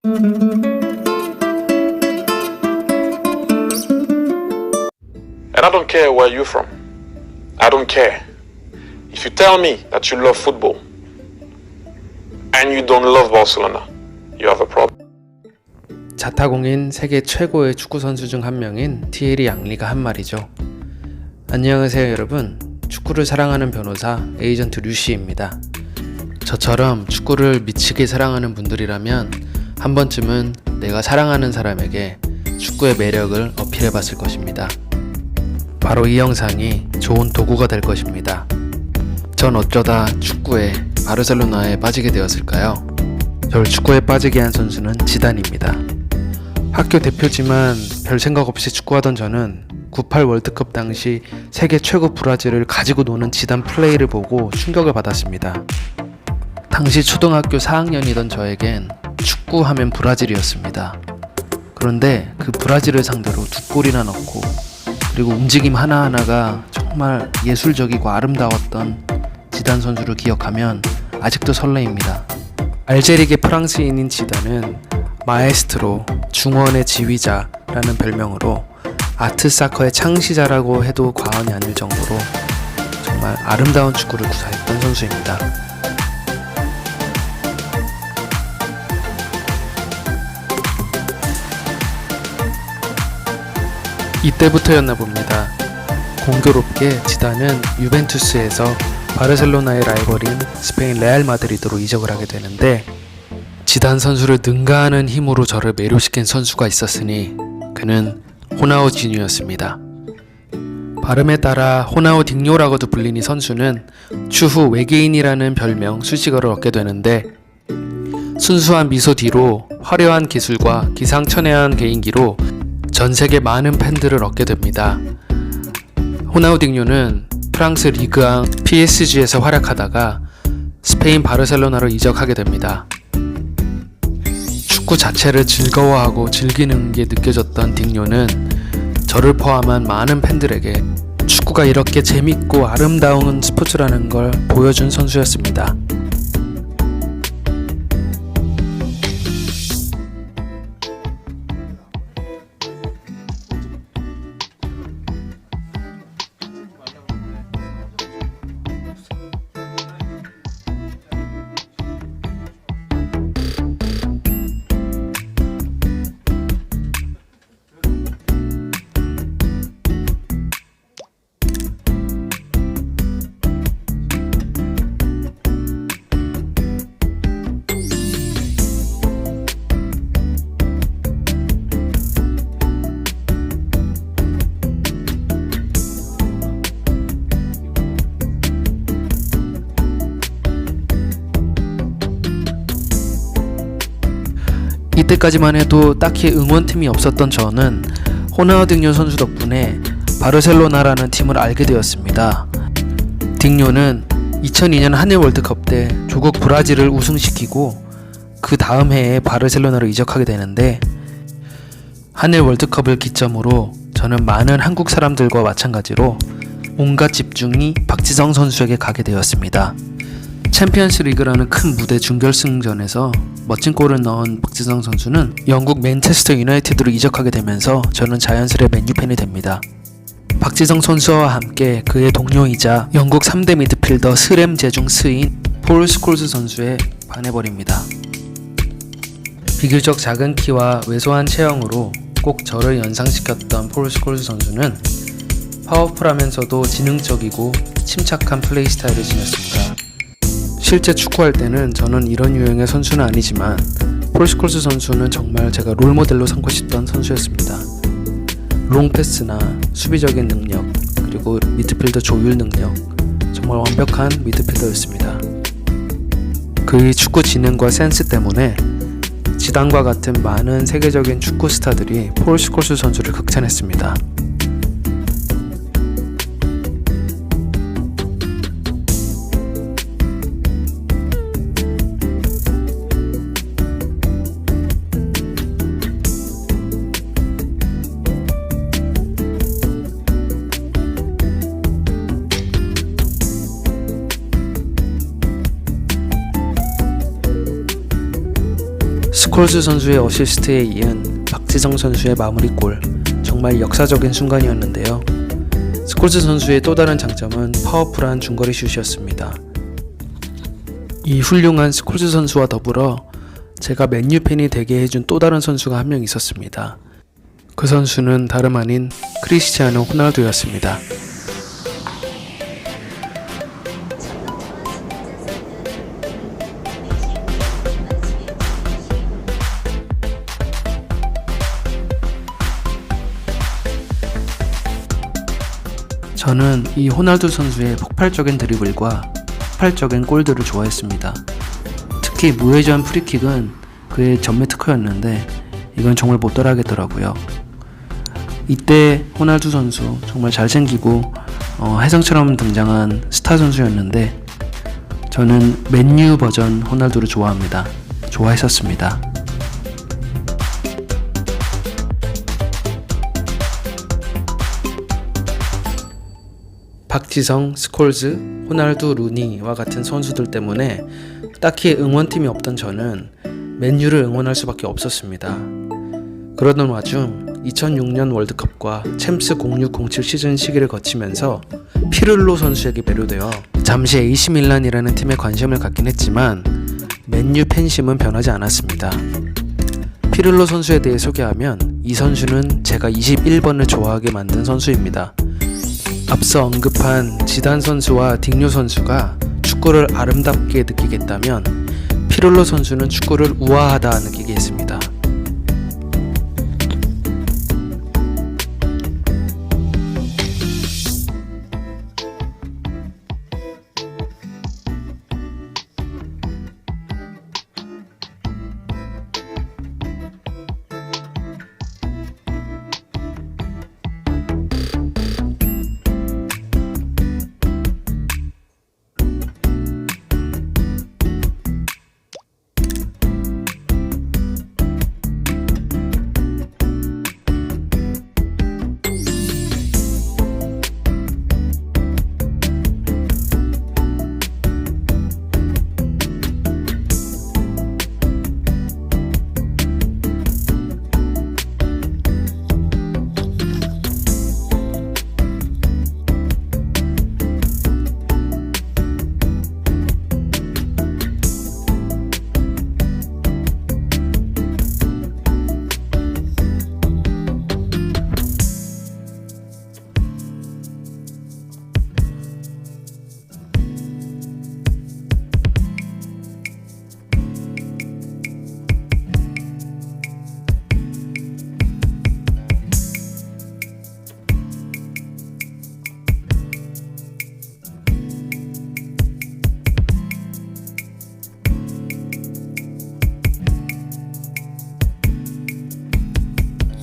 And I don't care where you're from. I don't care. If you tell me that you love football and you don't love Barcelona, you have a problem. 자타공인 세계 최고의 축구 선수 중 한 명인 티에리 앙리가 한 말이죠. 안녕하세요 여러분. 축구를 사랑하는 변호사 에이전트 류시입니다. 저처럼 축구를 미치게 사랑하는 분들이라면 한 번쯤은 내가 사랑하는 사람에게 축구의 매력을 어필해 봤을 것입니다. 바로 이 영상이 좋은 도구가 될 것입니다. 전 어쩌다 축구에 바르셀로나에 빠지게 되었을까요? 절 축구에 빠지게 한 선수는 지단입니다. 학교 대표지만 별 생각 없이 축구하던 저는 98 월드컵 당시 세계 최고 브라질을 가지고 노는 지단 플레이를 보고 충격을 받았습니다. 당시 초등학교 4학년이던 저에겐 축구하면 브라질이었습니다. 그런데 그 브라질을 상대로 2골이나 넣고 그리고 움직임 하나하나가 정말 예술적이고 아름다웠던 지단 선수를 기억하면 아직도 설레입니다. 알제리계 프랑스인인 지단은 마에스트로, 중원의 지휘자라는 별명으로 아트사커의 창시자라고 해도 과언이 아닐 정도로 정말 아름다운 축구를 구사했던 선수입니다. 이때부터였나 봅니다. 공교롭게 지단은 유벤투스에서 바르셀로나의 라이벌인 스페인 레알 마드리드로 이적을 하게 되는데 지단 선수를 능가하는 힘으로 저를 매료시킨 선수가 있었으니 그는 호나우지뉴였습니다. 발음에 따라 호나우딩요라고도 불린 이 선수는 추후 외계인이라는 별명 수식어를 얻게 되는데 순수한 미소 뒤로 화려한 기술과 기상천외한 개인기로 전 세계 많은 팬들을 얻게 됩니다. 호나우딩요는 프랑스 리그앙 PSG에서 활약하다가 스페인 바르셀로나로 이적하게 됩니다. 축구 자체를 즐거워하고 즐기는 게 느껴졌던 딩요는 저를 포함한 많은 팬들에게 축구가 이렇게 재밌고 아름다운 스포츠라는 걸 보여준 선수였습니다. 이때까지만 해도 딱히 응원팀이 없었던 저는 호나우딩요 선수 덕분에 바르셀로나라는 팀을 알게 되었습니다. 딩요는 2002년 한일 월드컵 때 조국 브라질을 우승시키고 그 다음 해에 바르셀로나로 이적하게 되는데 한일 월드컵을 기점으로 저는 많은 한국 사람들과 마찬가지로 온갖 집중이 박지성 선수에게 가게 되었습니다. 챔피언스 리그라는 큰 무대 준결승전에서 멋진 골을 넣은 박지성 선수는 영국 맨체스터 유나이티드로 이적하게 되면서 저는 자연스레 맨유 팬이 됩니다. 박지성 선수와 함께 그의 동료이자 영국 3대 미드필더 스램 제중 스인 폴 스콜스 선수에 반해버립니다. 비교적 작은 키와 왜소한 체형으로 꼭 저를 연상시켰던 폴 스콜스 선수는 파워풀하면서도 지능적이고 침착한 플레이 스타일을 지녔습니다. 실제 축구할 때는 저는 이런 유형의 선수는 아니지만 폴 스콜스 선수는 정말 제가 롤모델로 삼고 싶던 선수였습니다. 롱패스나 수비적인 능력 그리고 미드필더 조율 능력 정말 완벽한 미드필더였습니다. 그의 축구 지능과 센스 때문에 지단과 같은 많은 세계적인 축구 스타들이 폴 스콜스 선수를 극찬했습니다. 스콜즈 선수의 어시스트에 이은 박지성 선수의 마무리골, 정말 역사적인 순간이었는데요. 스콜즈 선수의 또 다른 장점은 파워풀한 중거리 슛이었습니다. 이 훌륭한 스콜즈 선수와 더불어 제가 맨유 팬이 되게 해준 또 다른 선수가 한 명 있었습니다. 그 선수는 다름 아닌 크리스티아노 호날두였습니다. 저는 이 호날두 선수의 폭발적인 드리블과 폭발적인 골들을 좋아했습니다. 특히 무회전 프리킥은 그의 전매 특허였는데 이건 정말 못 따라하겠더라고요. 이때 호날두 선수 정말 잘생기고 혜성처럼 등장한 스타 선수였는데 저는 맨유 버전 호날두를 좋아합니다. 좋아했었습니다. 박지성, 스콜즈, 호날두, 루니와 같은 선수들 때문에 딱히 응원팀이 없던 저는 맨유를 응원할 수밖에 없었습니다. 그러던 와중 2006년 월드컵과 챔스 06-07 시즌 시기를 거치면서 피를로 선수에게 매료되어 잠시 AC 밀란이라는 팀에 관심을 갖긴 했지만 맨유 팬심은 변하지 않았습니다. 피를로 선수에 대해 소개하면 이 선수는 제가 21번을 좋아하게 만든 선수입니다. 앞서 언급한 지단 선수와 딩요 선수가 축구를 아름답게 느끼겠다면 피를로 선수는 축구를 우아하다 느끼게 했습니다.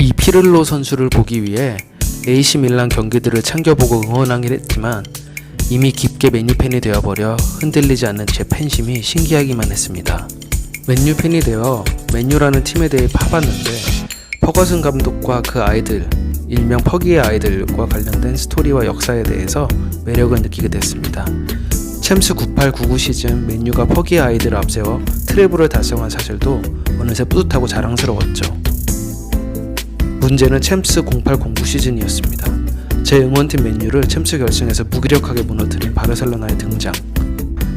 이 피를로 선수를 보기 위해 AC 밀란 경기들을 챙겨보고 응원하긴 했지만 이미 깊게 맨유 팬이 되어버려 흔들리지 않는 제 팬심이 신기하기만 했습니다. 맨유 팬이 되어 맨유라는 팀에 대해 파봤는데 퍼거슨 감독과 그 아이들, 일명 퍼기의 아이들과 관련된 스토리와 역사에 대해서 매력을 느끼게 됐습니다. 챔스 98-99 시즌 맨유가 퍼기의 아이들을 앞세워 트래블을 달성한 사실도 어느새 뿌듯하고 자랑스러웠죠. 문제는 챔스 08-09 시즌이었습니다. 제 응원팀 맨유를 챔스 결승에서 무기력하게 무너뜨린 바르셀로나의 등장.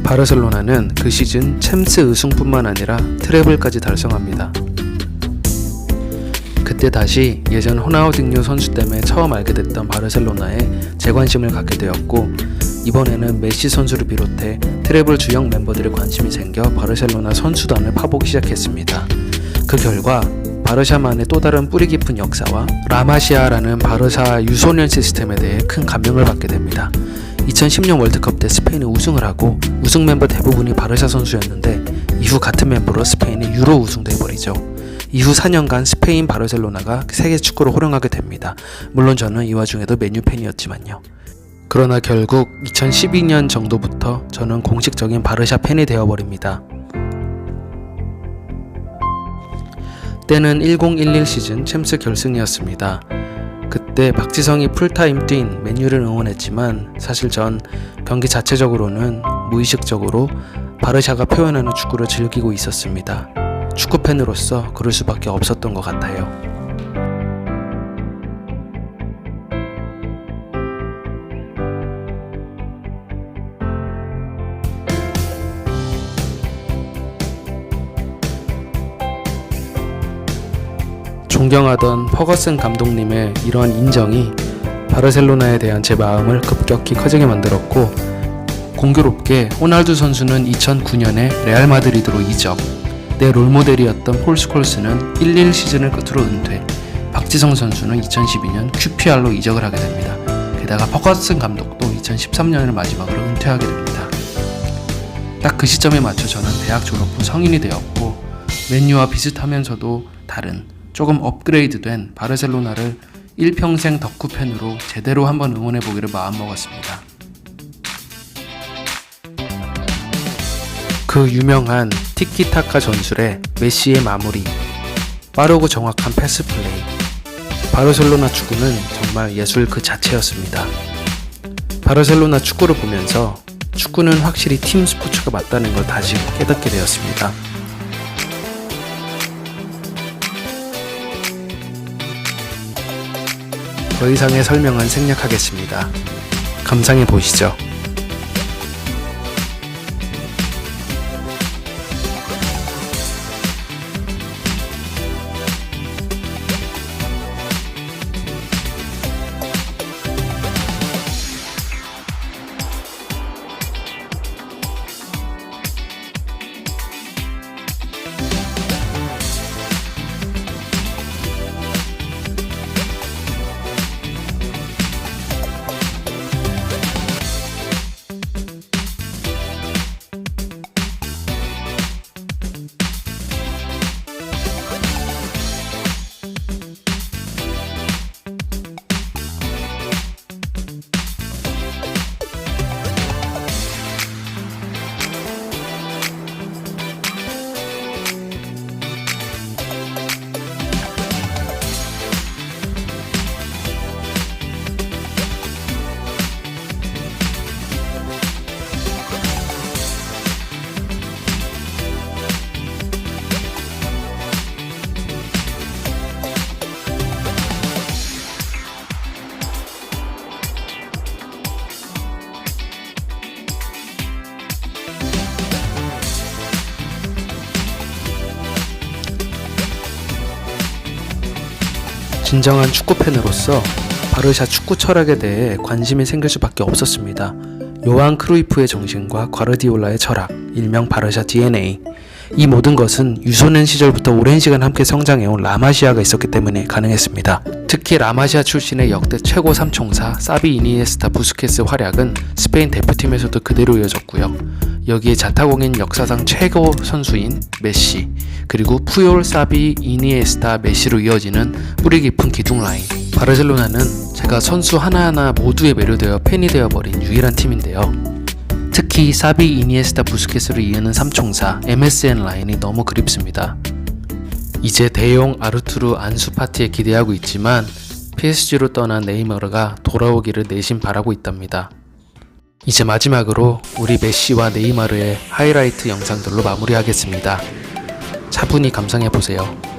바르셀로나는 그 시즌 챔스 우승뿐만 아니라 트래블까지 달성합니다. 그때 다시 예전 호나우딩요 선수 때문에 처음 알게 됐던 바르셀로나에 제 관심을 갖게 되었고 이번에는 메시 선수를 비롯해 트래블 주역 멤버들의 관심이 생겨 바르셀로나 선수단을 파보기 시작했습니다. 그 결과 바르샤만의 또 다른 뿌리 깊은 역사와 라마시아라는 바르샤 유소년 시스템에 대해 큰 감명을 받게 됩니다. 2010년 월드컵 때 스페인이 우승을 하고 우승 멤버 대부분이 바르샤 선수였는데 이후 같은 멤버로 스페인이 유로 우승도 해버리죠. 이후 4년간 스페인 바르셀로나가 세계 축구를 호령하게 됩니다. 물론 저는 이 와중에도 맨유 팬이었지만요. 그러나 결국 2012년 정도부터 저는 공식적인 바르샤 팬이 되어버립니다. 때는 10-11 시즌 챔스 결승이었습니다. 그때 박지성이 풀타임 뛴 맨유를 응원했지만 사실 전 경기 자체적으로는 무의식적으로 바르샤가 표현하는 축구를 즐기고 있었습니다. 축구팬으로서 그럴 수밖에 없었던 것 같아요. 존경하던 퍼거슨 감독님의 이러한 인정이 바르셀로나에 대한 제 마음을 급격히 커지게 만들었고, 공교롭게 호날두 선수는 2009년에 레알 마드리드로 이적, 내 롤모델이었던 폴 스콜스는 1-1 시즌을 끝으로 은퇴, 박지성 선수는 2012년 QPR로 이적을 하게 됩니다. 게다가 퍼거슨 감독도 2013년을 마지막으로 은퇴하게 됩니다. 딱 그 시점에 맞춰 저는 대학 졸업 후 성인이 되었고, 맨유와 비슷하면서도 다른 조금 업그레이드된 바르셀로나를 일평생 덕후 팬으로 제대로 한번 응원해보기를 마음먹었습니다. 그 유명한 티키타카 전술의 메시의 마무리, 빠르고 정확한 패스 플레이, 바르셀로나 축구는 정말 예술 그 자체였습니다. 바르셀로나 축구를 보면서 축구는 확실히 팀 스포츠가 맞다는 걸 다시 깨닫게 되었습니다. 더 이상의 설명은 생략하겠습니다. 감상해 보시죠. 진정한 축구팬으로서 바르샤 축구 철학에 대해 관심이 생길 수밖에 없었습니다. 요한 크루이프의 정신과 과르디올라의 철학, 일명 바르샤 DNA. 이 모든 것은 유소년 시절부터 오랜 시간 함께 성장해온 라마시아가 있었기 때문에 가능했습니다. 특히 라마시아 출신의 역대 최고 삼총사 사비, 이니에스타, 부스케스 활약은 스페인 대표팀에서도 그대로 이어졌고요. 여기에 자타공인 역사상 최고 선수인 메시, 그리고 푸올, 사비, 이니에스타, 메시로 이어지는 뿌리 깊은 기둥 라인. 바르셀로나는 제가 선수 하나하나 모두에 매료되어 팬이 되어버린 유일한 팀인데요. 특히 사비, 이니에스타, 부스케스를 이으는 삼총사 MSN 라인이 너무 그립습니다. 이제 대용 아르투르 안수 파티에 기대하고 있지만 PSG로 떠난 네이마르가 돌아오기를 내심 바라고 있답니다. 이제 마지막으로 우리 메시와 네이마르의 하이라이트 영상들로 마무리하겠습니다. 차분히 감상해보세요.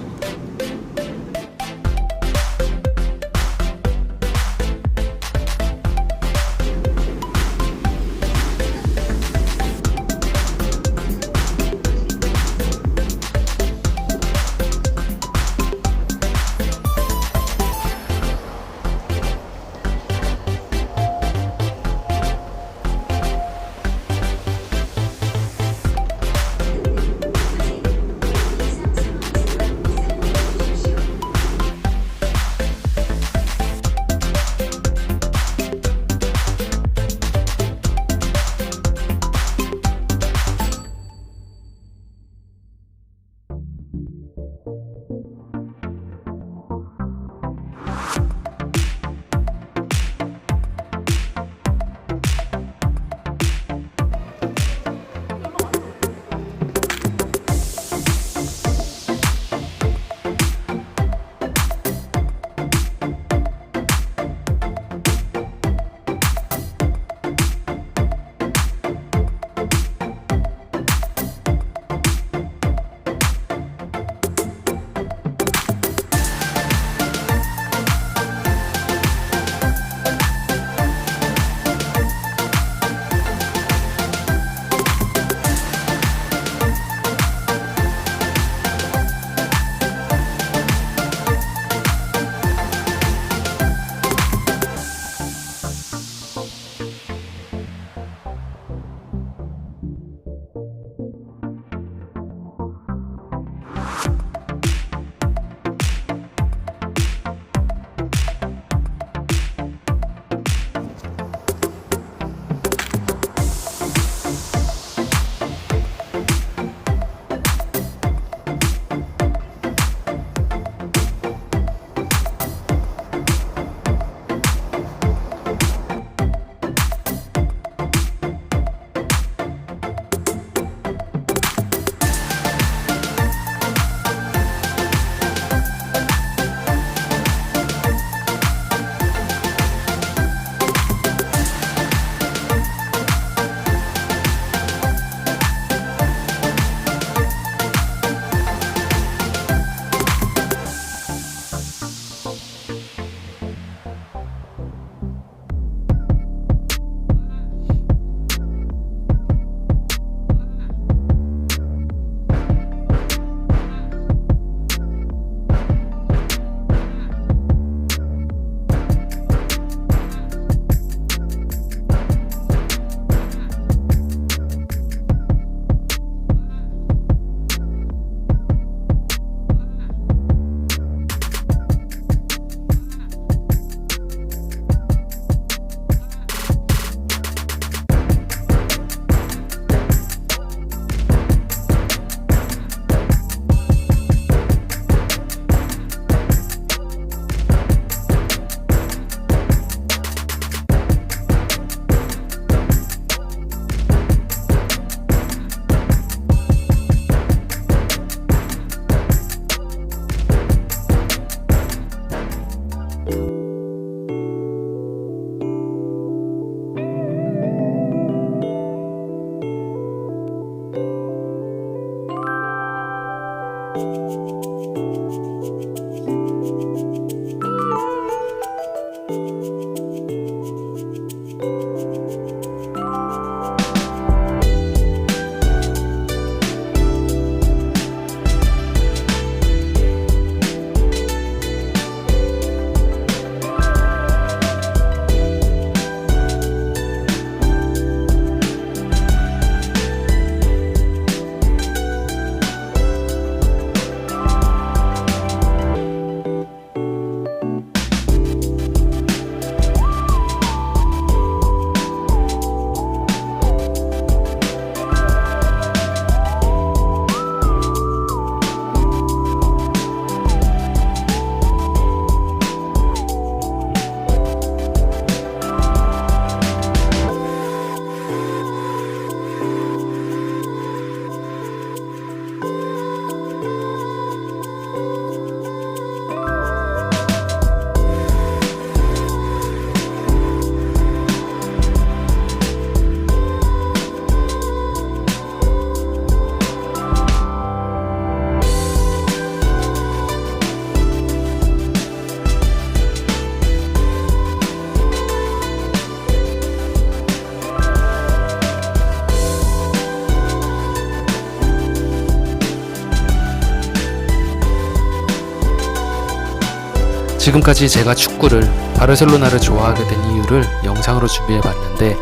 지금까지 제가 축구를 바르셀로나를 좋아하게 된 이유를 영상으로 준비해봤는데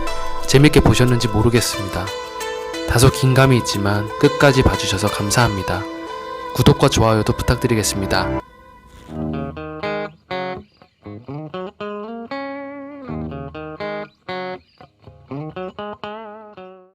재밌게 보셨는지 모르겠습니다. 다소 긴감이 있지만 끝까지 봐주셔서 감사합니다. 구독과 좋아요도 부탁드리겠습니다.